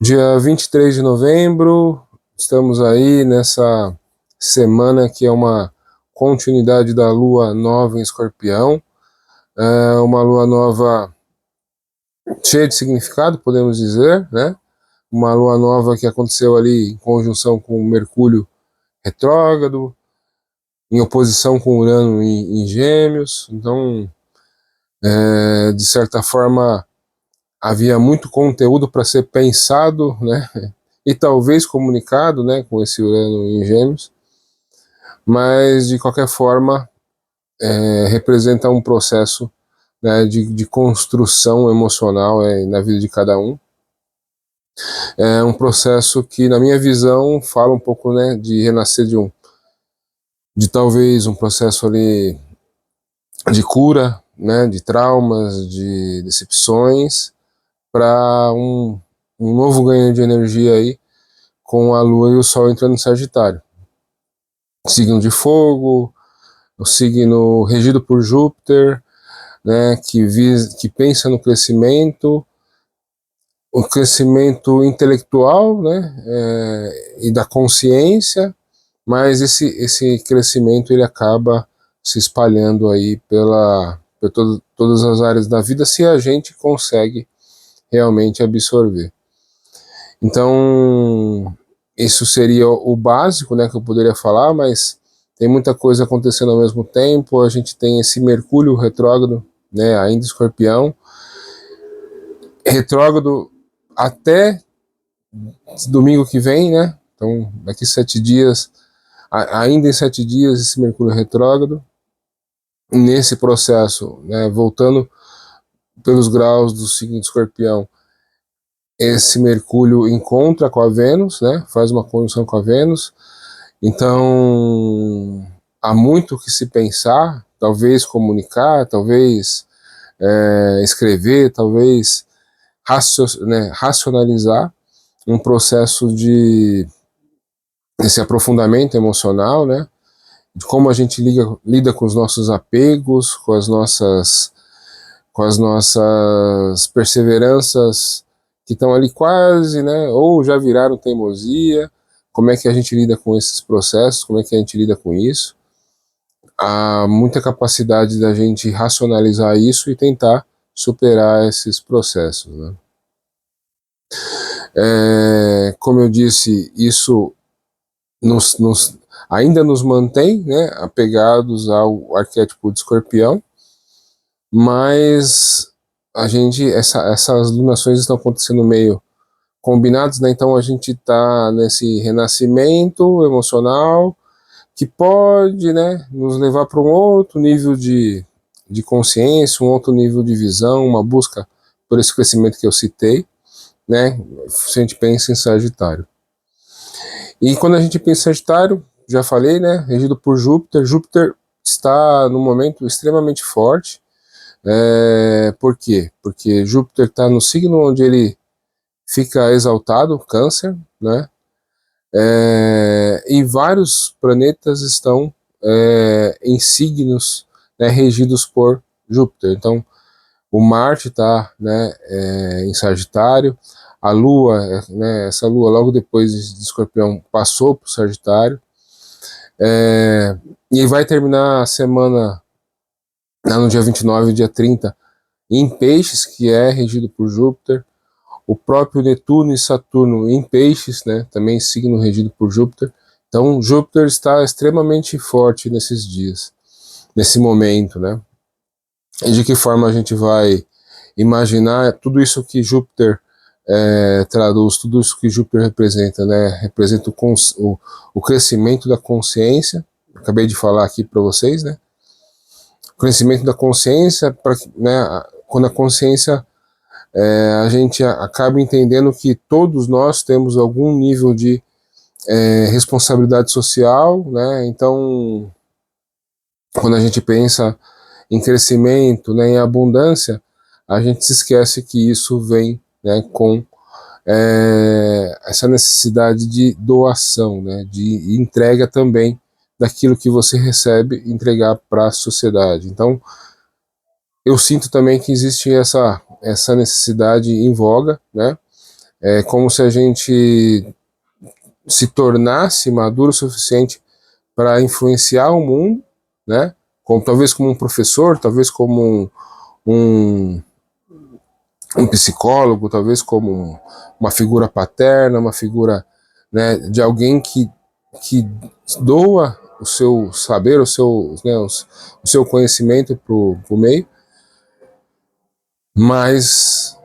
Dia 23 de novembro, estamos aí nessa semana que é uma continuidade da lua nova em Escorpião. É uma lua nova cheia de significado, podemos dizer, né? Uma lua nova que aconteceu ali em conjunção com Mercúrio retrógrado, em oposição com Urano em Gêmeos. Então, de certa forma, havia muito conteúdo para ser pensado, né? E talvez comunicado, né, com esse Urano em Gêmeos, mas de qualquer forma representa um processo, né, de construção emocional na vida de cada um. É um processo que, na minha visão, fala um pouco, né, de renascer de talvez um processo ali de cura, né, de traumas, de decepções, para um novo ganho de energia aí, com a Lua e o Sol entrando em Sagitário. Signo de fogo, o signo regido por Júpiter, né, que pensa no crescimento, o crescimento intelectual, né, e da consciência, mas esse crescimento ele acaba se espalhando aí por todas as áreas da vida se a gente consegue realmente absorver. Então, isso seria o básico, né, que eu poderia falar, mas tem muita coisa acontecendo ao mesmo tempo. A gente tem esse Mercúrio retrógrado, né, ainda Escorpião, retrógrado até domingo que vem, né? Então, daqui 7 dias, ainda em 7 dias, esse Mercúrio retrógrado. Nesse processo, né, voltando pelos graus do signo de Escorpião, esse Mercúrio encontra com a Vênus, né? Faz uma conjunção com a Vênus. Então, há muito que se pensar, talvez comunicar, talvez escrever, talvez racionalizar um processo esse aprofundamento emocional, né? De como a gente lida com os nossos apegos, com as nossas perseveranças que estão ali quase, né? Ou já viraram teimosia. Como é que a gente lida com esses processos? Como é que a gente lida com isso? Há muita capacidade da gente racionalizar isso e tentar superar esses processos, né? Como eu disse, isso ainda nos mantém, né, apegados ao arquétipo de Escorpião, mas essas lunações estão acontecendo meio combinados, né? Então a gente está nesse renascimento emocional que pode, né, nos levar para um outro nível de consciência, um outro nível de visão, uma busca por esse crescimento que eu citei, né? Se a gente pensa em Sagitário. E quando a gente pensa em Sagitário, já falei, né, regido por Júpiter, Júpiter está no momento extremamente forte. Por quê? Porque Júpiter está no signo onde ele fica exaltado, Câncer, né? E vários planetas estão em signos, né, regidos por Júpiter. Então, o Marte está, né, em Sagitário, a Lua, né, essa Lua logo depois de Escorpião passou para o Sagitário, e vai terminar a semana no dia 29 e dia 30 em Peixes, que é regido por Júpiter. O próprio Netuno e Saturno em Peixes, né, também signo regido por Júpiter. Então, Júpiter está extremamente forte nesses dias, nesse momento, né? E de que forma a gente vai imaginar tudo isso que Júpiter traduz, tudo isso que Júpiter representa, né? Representa o crescimento da consciência. Acabei de falar aqui para vocês, né? O crescimento da consciência, né? Quando a consciência a gente acaba entendendo que todos nós temos algum nível de responsabilidade social, né? Então, quando a gente pensa em crescimento, né, em abundância, a gente se esquece que isso vem, né, com essa necessidade de doação, né, de entrega também daquilo que você recebe, entregar para a sociedade. Então, eu sinto também que existe essa necessidade em voga, né, É como se a gente se tornasse maduro o suficiente para influenciar o mundo, né? Talvez como um professor, talvez como um, um psicólogo, talvez como uma figura paterna, uma figura, né, de alguém que doa o seu saber, o seu conhecimento para o meio, mas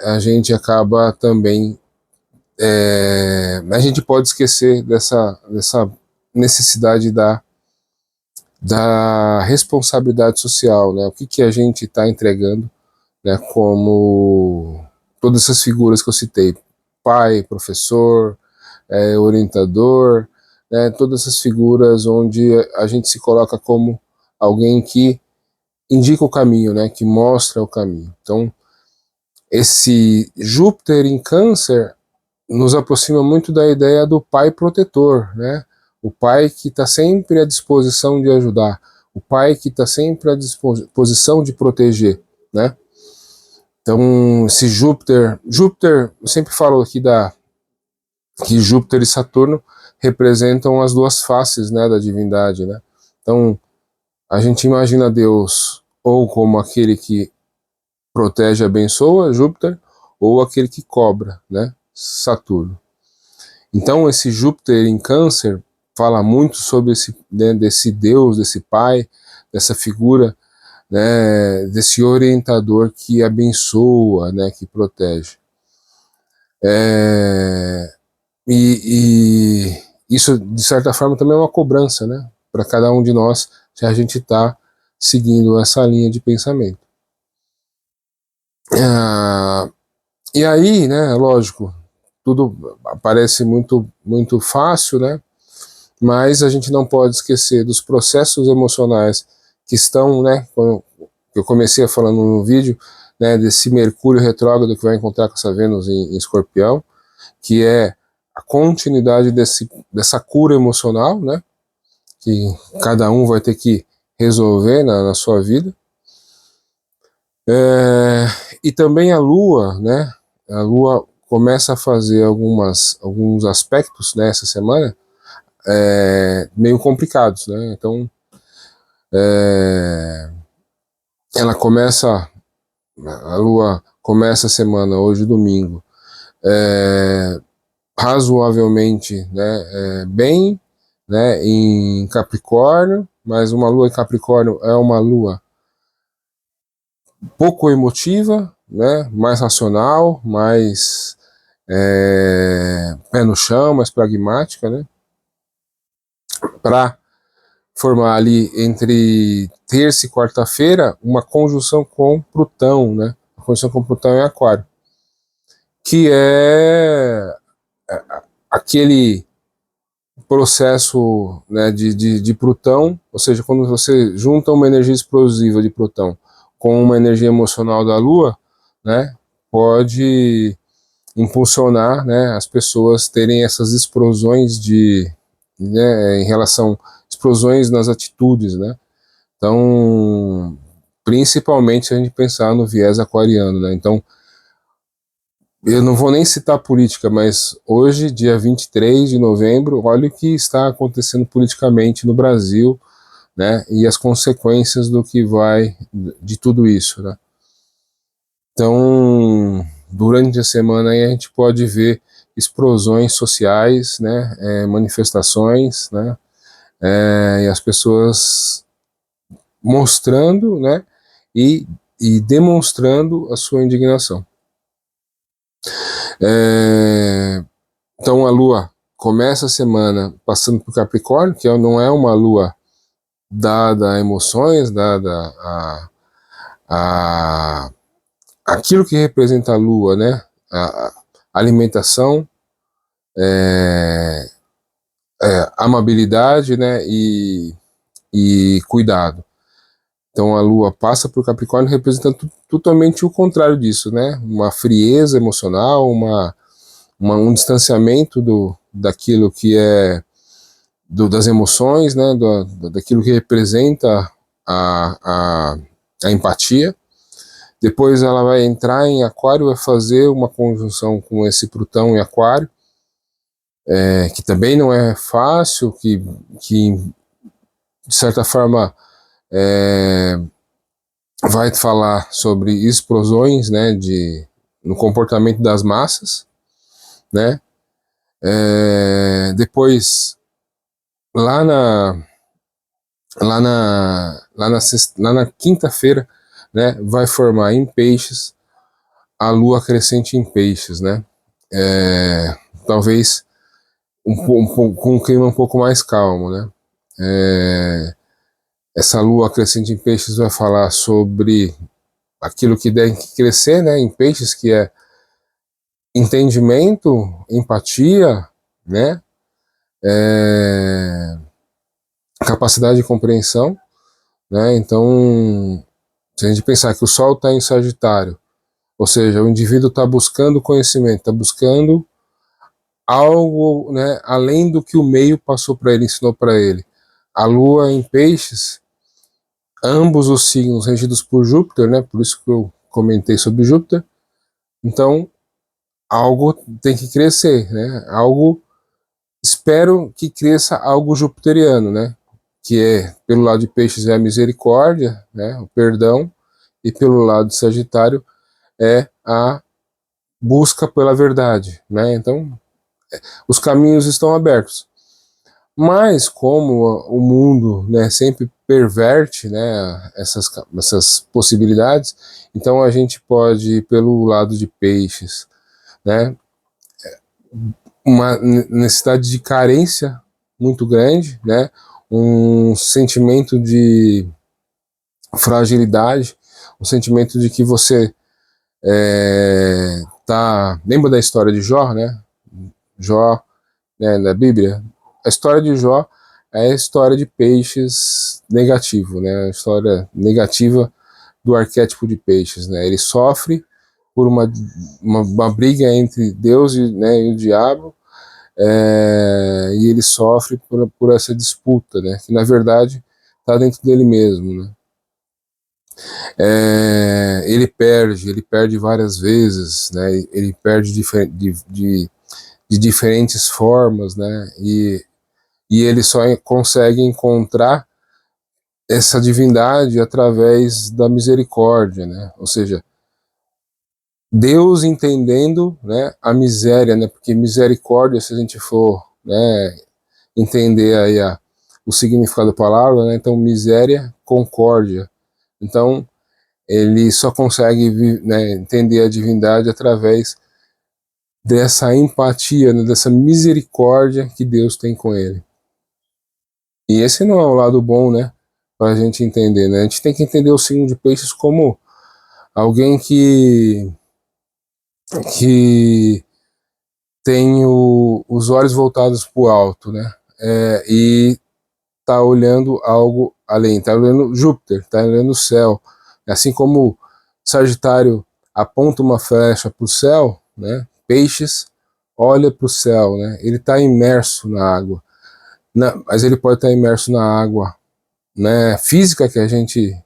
a gente acaba também, a gente pode esquecer dessa necessidade da responsabilidade social, né? O que a gente está entregando, né? Como todas essas figuras que eu citei, pai, professor, orientador, né? Todas essas figuras onde a gente se coloca como alguém que indica o caminho, né? Que mostra o caminho. Então, esse Júpiter em Câncer nos aproxima muito da ideia do pai protetor, né? O pai que está sempre à disposição de ajudar, o pai que está sempre à disposição de proteger, né? Então, esse Júpiter, eu sempre falo aqui que Júpiter e Saturno representam as duas faces, né, da divindade, né? Então, a gente imagina Deus ou como aquele que protege e abençoa, Júpiter, ou aquele que cobra, né, Saturno. Então, esse Júpiter em Câncer fala muito sobre desse Deus, desse pai, dessa figura, né, desse orientador que abençoa, né, que protege. E isso, de certa forma, também é uma cobrança, né, para cada um de nós, se a gente está seguindo essa linha de pensamento. E aí, né, lógico, tudo parece muito fácil, né, mas a gente não pode esquecer dos processos emocionais que estão, né, como eu comecei falando no vídeo, né, desse Mercúrio retrógrado que vai encontrar com essa Vênus em Escorpião, que é a continuidade dessa cura emocional, né, que cada um vai ter que resolver na sua vida. E também a Lua, né, a Lua começa a fazer alguns aspectos, né, essa semana, meio complicados, né, então ela começa, a Lua começa a semana, hoje domingo, razoavelmente, né, bem, né, em Capricórnio, mas uma Lua em Capricórnio é uma Lua pouco emotiva, né, mais racional, mais pé no chão, mais pragmática, né, para formar ali entre terça e quarta-feira uma conjunção com Plutão, né, a conjunção com Plutão em Aquário, que é aquele processo, né, de Plutão, ou seja, quando você junta uma energia explosiva de Plutão com uma energia emocional da Lua, né, pode impulsionar, né, as pessoas terem essas explosões né, em relação explosões nas atitudes, né. Então, principalmente se a gente pensar no viés aquariano, né. Então, eu não vou nem citar política, mas hoje, dia 23 de novembro, olha o que está acontecendo politicamente no Brasil, né, e as consequências do que vai de tudo isso, né. Então, durante a semana aí a gente pode ver explosões sociais, né, manifestações, né, e as pessoas mostrando, né, e demonstrando a sua indignação. Então a Lua começa a semana passando por Capricórnio, que não é uma Lua dada a emoções, dada a aquilo que representa a Lua, né? A alimentação, amabilidade, né? E cuidado. Então a Lua passa por Capricórnio representando totalmente o contrário disso, né? Uma frieza emocional, um distanciamento daquilo que é das emoções, né? Daquilo que representa a empatia. Depois ela vai entrar em Aquário, vai fazer uma conjunção com esse Plutão em Aquário, que também não é fácil, que de certa forma vai falar sobre explosões, né, no comportamento das massas, né? Depois, lá na quinta-feira, né, vai formar em Peixes a Lua crescente em Peixes, né? Talvez com um clima um pouco mais calmo, né? Essa Lua crescente em Peixes vai falar sobre aquilo que deve crescer, né, em Peixes, que é entendimento, empatia, né? Capacidade de compreensão, né? Então, se a gente pensar que o Sol está em Sagitário, ou seja, o indivíduo está buscando conhecimento, está buscando algo, né, além do que o meio passou para ele, ensinou para ele. A Lua em Peixes, ambos os signos regidos por Júpiter, né? Por isso que eu comentei sobre Júpiter. Então, algo tem que crescer, né? Algo, espero que cresça algo jupiteriano, né? Que é, pelo lado de Peixes é a misericórdia, né? O perdão, e pelo lado de Sagitário é a busca pela verdade, né? Então, os caminhos estão abertos. Mas como o mundo, né, sempre perverte, né, essas possibilidades, então a gente pode ir pelo lado de Peixes, né, uma necessidade de carência muito grande, né, um sentimento de fragilidade, um sentimento de que você lembra da história de Jó, né? Jó, né, na Bíblia. A história de Jó é a história de Peixes negativo, né? A história negativa do arquétipo de Peixes, né? Ele sofre por uma briga entre Deus e, né, e o diabo, e ele sofre por essa disputa, né? Que na verdade está dentro dele mesmo, né? Ele perde várias vezes, né? Ele perde de diferentes formas, né? E ele só consegue encontrar essa divindade através da misericórdia, né? Ou seja, Deus entendendo, né, a miséria, né? Porque misericórdia, se a gente for, né, entender aí o significado da palavra, né? Então miséria, concórdia. Então ele só consegue, né, entender a divindade através dessa empatia, né, dessa misericórdia que Deus tem com ele. E esse não é o lado bom, né, para a gente entender, né? A gente tem que entender o signo de Peixes como alguém que tem os olhos voltados para o alto, né? E tá olhando algo além, tá olhando Júpiter, tá olhando o céu. Assim como Sagitário aponta uma flecha para o céu, né? Peixes olha para o céu, né? Ele está imerso na água, mas ele pode estar imerso na água, né? Física que a gente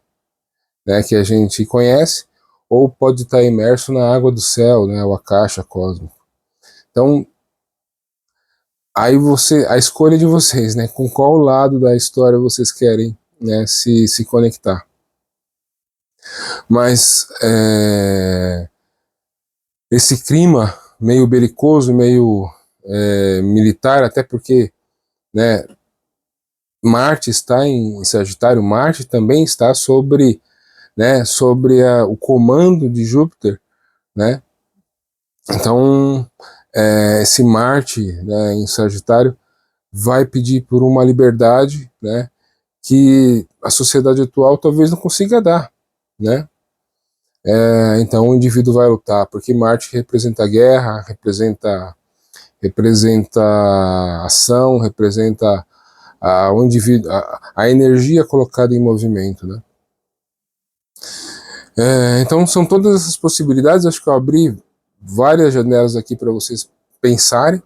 conhece, ou pode estar imerso na água do céu, né? Ou a caixa cósmica. Então, aí a escolha de vocês, né? Com qual lado da história vocês querem, né, se conectar. Mas esse clima meio belicoso, meio militar, até porque, né, Marte está em Sagitário, Marte também está sobre, né, sobre o comando de Júpiter, né? Então, esse Marte, né, em Sagitário vai pedir por uma liberdade, né, que a sociedade atual talvez não consiga dar, né? Então o indivíduo vai lutar, porque Marte representa a guerra, representa ação, representa o indivíduo, a energia colocada em movimento, né? Então são todas essas possibilidades. Acho que eu abri várias janelas aqui para vocês pensarem.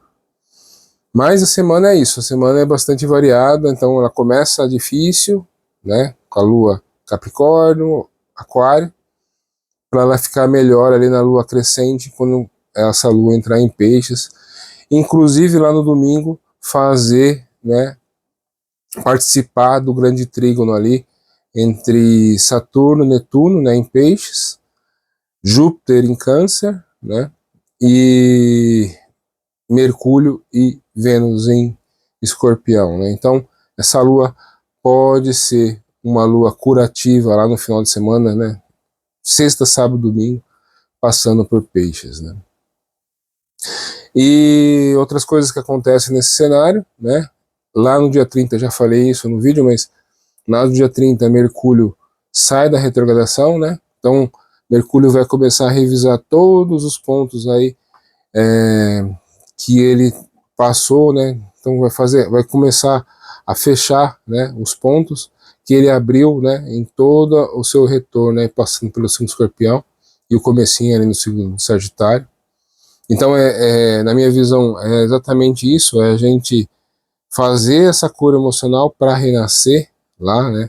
Mas a semana é isso, a semana é bastante variada, então ela começa difícil, né, com a Lua Capricórnio, Aquário, para ela ficar melhor ali na lua crescente, quando essa lua entrar em peixes. Inclusive lá no domingo fazer, né, participar do grande trígono ali entre Saturno, Netuno, né, em peixes, Júpiter em Câncer, né, e Mercúrio e Vênus em Escorpião, né? Então essa lua pode ser uma lua curativa lá no final de semana, né? Sexta, sábado, domingo, passando por peixes, né? E outras coisas que acontecem nesse cenário, né? Lá no dia 30, já falei isso no vídeo, mas lá no dia 30, Mercúrio sai da retrogradação, né? Então, Mercúrio vai começar a revisar todos os pontos aí que ele passou, né? Então vai começar a fechar, né, os pontos que ele abriu, né, em todo o seu retorno, né, passando pelo signo Escorpião e o comecinho ali no signo Sagitário. Então, na minha visão, é exatamente isso, é a gente fazer essa cura emocional para renascer lá, né,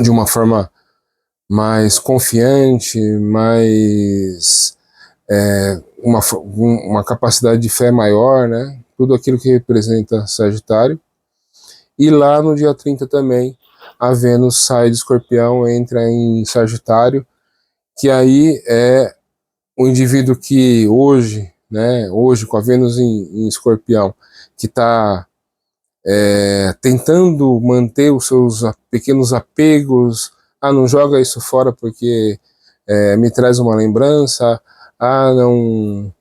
de uma forma mais confiante, mais uma capacidade de fé maior, né, tudo aquilo que representa Sagitário. E lá no dia 30 também, a Vênus sai de Escorpião, entra em Sagitário, que aí é o indivíduo que hoje, né, hoje com a Vênus em Escorpião, que está tentando manter os seus pequenos apegos, não joga isso fora porque me traz uma lembrança, não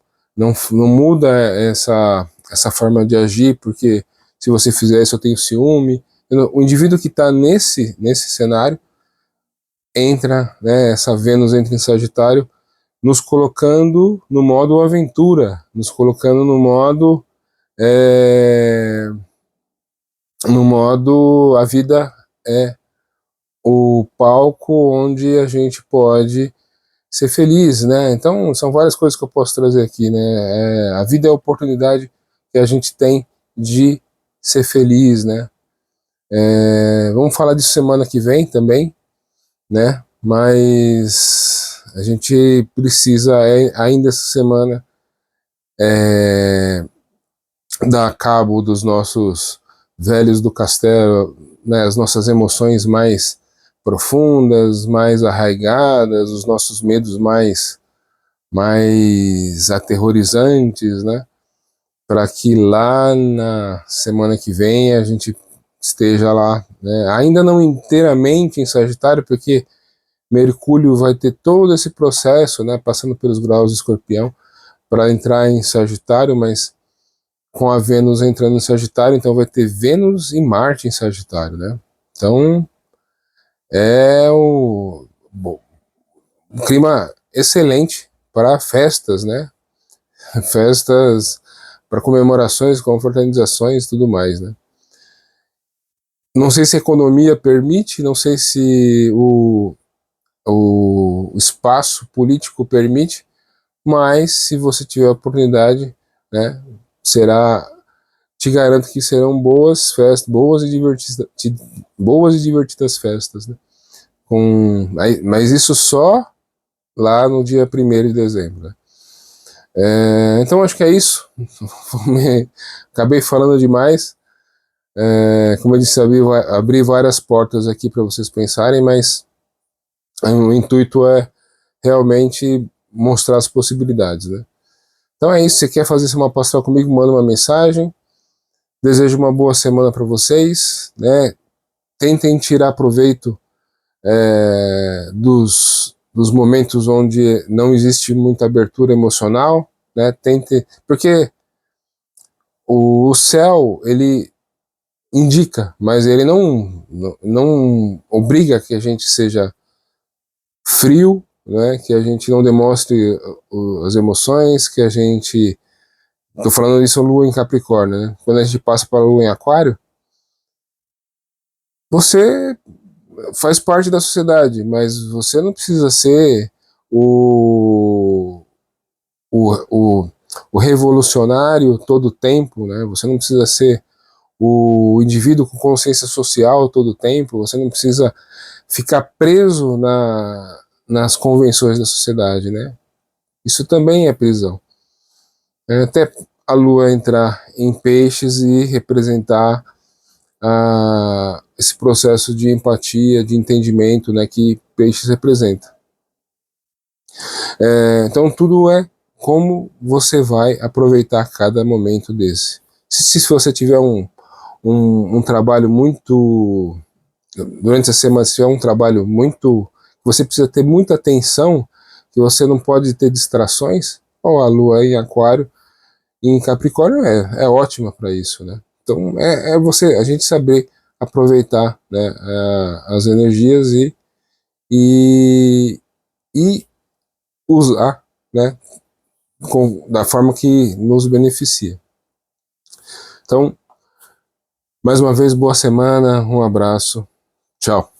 muda essa forma de agir, porque se você fizer isso eu tenho ciúme. O indivíduo que está nesse cenário, entra, né, essa Vênus entra em Sagitário, nos colocando no modo aventura, nos colocando no modo a vida é o palco onde a gente pode ser feliz, né? Então são várias coisas que eu posso trazer aqui, né? A vida é a oportunidade que a gente tem de ser feliz, né? Vamos falar disso semana que vem também, né? Mas a gente precisa ainda essa semana dar cabo dos nossos velhos do castelo, né? As nossas emoções mais profundas, mais arraigadas, os nossos medos mais aterrorizantes, né? Para que lá na semana que vem a gente esteja lá, né? Ainda não inteiramente em Sagitário, porque Mercúrio vai ter todo esse processo, né, passando pelos graus de Escorpião, para entrar em Sagitário, mas com a Vênus entrando em Sagitário, então vai ter Vênus e Marte em Sagitário, né? Então é um clima excelente para festas, né? Festas para comemorações, confraternizações e tudo mais, né? Não sei se a economia permite, não sei se o espaço político permite, mas se você tiver a oportunidade, né, te garanto que serão boas festas, boas e divertidas festas, né? Mas isso só lá no dia 1º de dezembro, né? Então acho que é isso. Acabei falando demais. Como eu disse, abri várias portas aqui para vocês pensarem, mas o intuito é realmente mostrar as possibilidades, né? Então é isso. Se você quer fazer esse mapa astral comigo, manda uma mensagem. Desejo uma boa semana para vocês, né? Tentem tirar proveito dos momentos onde não existe muita abertura emocional, né? Porque o céu, ele indica, mas ele não obriga que a gente seja frio, né? Que a gente não demonstre as emoções, que a gente... Tô falando isso Lua em Capricórnio, né? Quando a gente passa para a Lua em Aquário, você faz parte da sociedade, mas você não precisa ser o, o revolucionário todo o tempo, né? Você não precisa ser o indivíduo com consciência social todo o tempo, você não precisa ficar preso nas convenções da sociedade, né? Isso também é prisão. Até a Lua entrar em peixes e representar esse processo de empatia, de entendimento, né, que peixes representa. Então tudo é como você vai aproveitar cada momento desse. Se você tiver um trabalho muito, durante a semana, se tiver um trabalho muito, você precisa ter muita atenção, que você não pode ter distrações, ou a Lua em Aquário, em Capricórnio é ótima para isso, né? Então a gente saber aproveitar, né, as energias e, e usar, né, da forma que nos beneficia. Então, mais uma vez, boa semana, um abraço, tchau.